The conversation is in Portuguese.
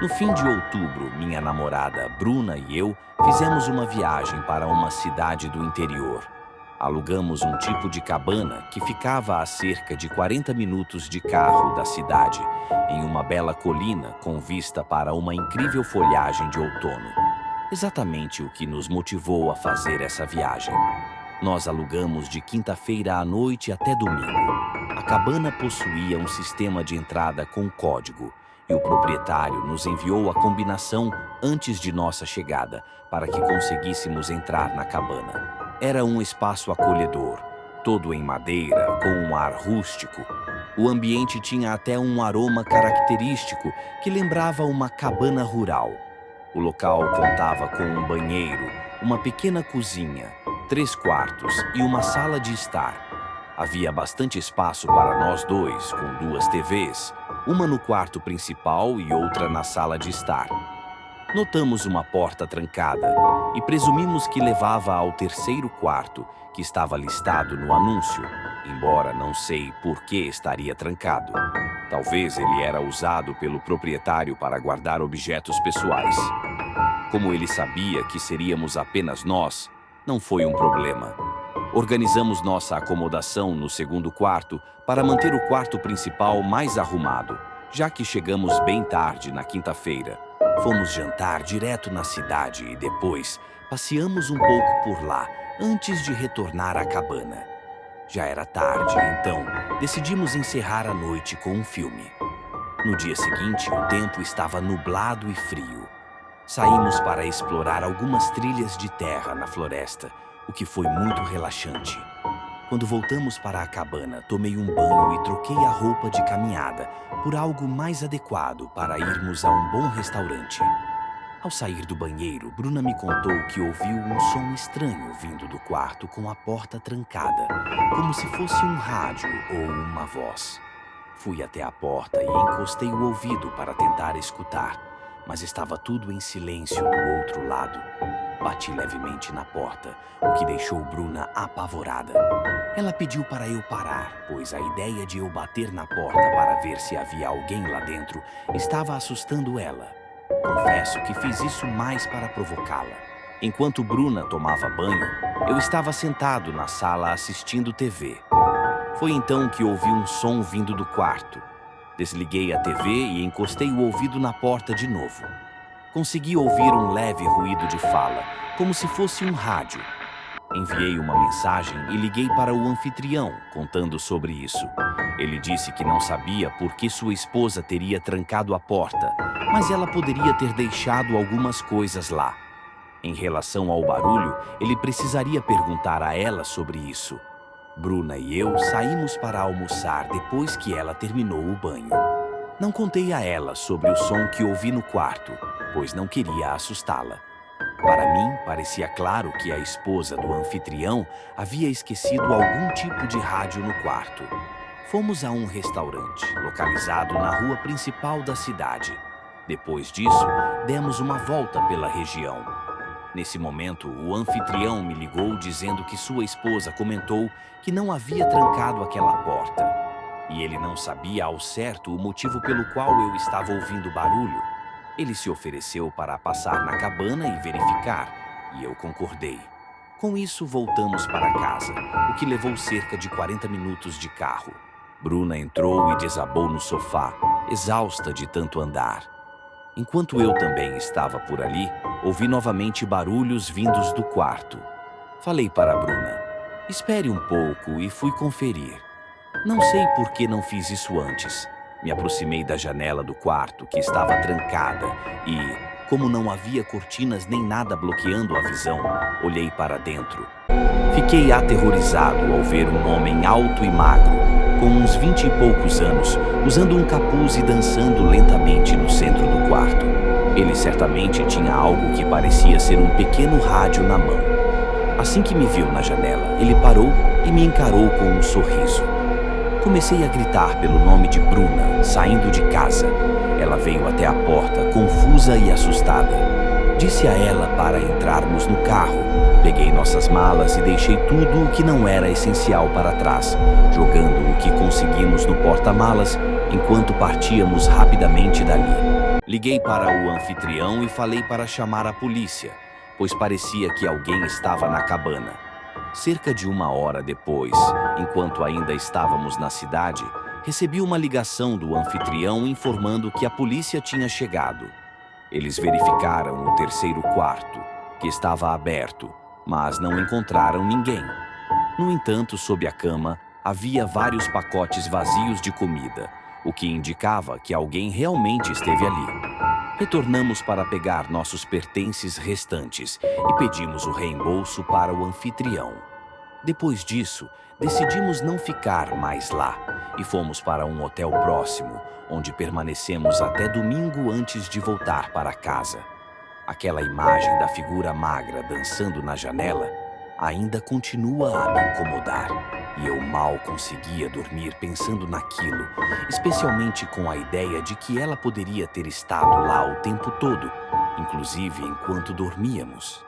No fim de outubro, minha namorada Bruna e eu fizemos uma viagem para uma cidade do interior. Alugamos um tipo de cabana que ficava a cerca de 40 minutos de carro da cidade, em uma bela colina com vista para uma incrível folhagem de outono. Exatamente o que nos motivou a fazer essa viagem. Nós alugamos de quinta-feira à noite até domingo. A cabana possuía um sistema de entrada com código, e o proprietário nos enviou a combinação antes de nossa chegada, para que conseguíssemos entrar na cabana. Era um espaço acolhedor, todo em madeira, com um ar rústico. O ambiente tinha até um aroma característico que lembrava uma cabana rural. O local contava com um banheiro, uma pequena cozinha, 3 quartos e uma sala de estar. Havia bastante espaço para nós dois, com 2 TVs, uma no quarto principal e outra na sala de estar. Notamos uma porta trancada e presumimos que levava ao 3º quarto, que estava listado no anúncio, embora não sei por que estaria trancado. Talvez ele era usado pelo proprietário para guardar objetos pessoais. Como ele sabia que seríamos apenas nós, não foi um problema. Organizamos nossa acomodação no 2º quarto para manter o quarto principal mais arrumado, já que chegamos bem tarde na quinta-feira. Fomos jantar direto na cidade e depois passeamos um pouco por lá, antes de retornar à cabana. Já era tarde, então decidimos encerrar a noite com um filme. No dia seguinte, o tempo estava nublado e frio. Saímos para explorar algumas trilhas de terra na floresta, o que foi muito relaxante. Quando voltamos para a cabana, tomei um banho e troquei a roupa de caminhada por algo mais adequado para irmos a um bom restaurante. Ao sair do banheiro, Bruna me contou que ouviu um som estranho vindo do quarto com a porta trancada, como se fosse um rádio ou uma voz. Fui até a porta e encostei o ouvido para tentar escutar, mas estava tudo em silêncio do outro lado. Bati levemente na porta, o que deixou Bruna apavorada. Ela pediu para eu parar, pois a ideia de eu bater na porta para ver se havia alguém lá dentro estava assustando ela. Confesso que fiz isso mais para provocá-la. Enquanto Bruna tomava banho, eu estava sentado na sala assistindo TV. Foi então que ouvi um som vindo do quarto. Desliguei a TV e encostei o ouvido na porta de novo. Consegui ouvir um leve ruído de fala, como se fosse um rádio. Enviei uma mensagem e liguei para o anfitrião, contando sobre isso. Ele disse que não sabia por que sua esposa teria trancado a porta, mas ela poderia ter deixado algumas coisas lá. Em relação ao barulho, ele precisaria perguntar a ela sobre isso. Bruna e eu saímos para almoçar depois que ela terminou o banho. Não contei a ela sobre o som que ouvi no quarto, pois não queria assustá-la. Para mim, parecia claro que a esposa do anfitrião havia esquecido algum tipo de rádio no quarto. Fomos a um restaurante, localizado na rua principal da cidade. Depois disso, demos uma volta pela região. Nesse momento, o anfitrião me ligou dizendo que sua esposa comentou que não havia trancado aquela porta. E ele não sabia ao certo o motivo pelo qual eu estava ouvindo barulho. Ele se ofereceu para passar na cabana e verificar, e eu concordei. Com isso, voltamos para casa, o que levou cerca de 40 minutos de carro. Bruna entrou e desabou no sofá, exausta de tanto andar. Enquanto eu também estava por ali, ouvi novamente barulhos vindos do quarto. Falei para Bruna: espere um pouco, e fui conferir. Não sei por que não fiz isso antes. Me aproximei da janela do quarto, que estava trancada, e, como não havia cortinas nem nada bloqueando a visão, olhei para dentro. Fiquei aterrorizado ao ver um homem alto e magro, com uns 20 e poucos anos, usando um capuz e dançando lentamente no centro do quarto. Ele certamente tinha algo que parecia ser um pequeno rádio na mão. Assim que me viu na janela, ele parou e me encarou com um sorriso. Comecei a gritar pelo nome de Bruna, saindo de casa. Ela veio até a porta, confusa e assustada. Disse a ela para entrarmos no carro. Peguei nossas malas e deixei tudo o que não era essencial para trás, jogando o que conseguimos colocamos no porta-malas enquanto partíamos rapidamente dali. Liguei para o anfitrião e falei para chamar a polícia, pois parecia que alguém estava na cabana. Cerca de 1 hora depois, enquanto ainda estávamos na cidade, recebi uma ligação do anfitrião informando que a polícia tinha chegado. Eles verificaram o terceiro quarto, que estava aberto, mas não encontraram ninguém. No entanto, sob a cama, havia vários pacotes vazios de comida, o que indicava que alguém realmente esteve ali. Retornamos para pegar nossos pertences restantes e pedimos o reembolso para o anfitrião. Depois disso, decidimos não ficar mais lá e fomos para um hotel próximo, onde permanecemos até domingo antes de voltar para casa. Aquela imagem da figura magra dançando na janela ainda continua a me incomodar e eu mal conseguia dormir pensando naquilo, especialmente com a ideia de que ela poderia ter estado lá o tempo todo, inclusive enquanto dormíamos.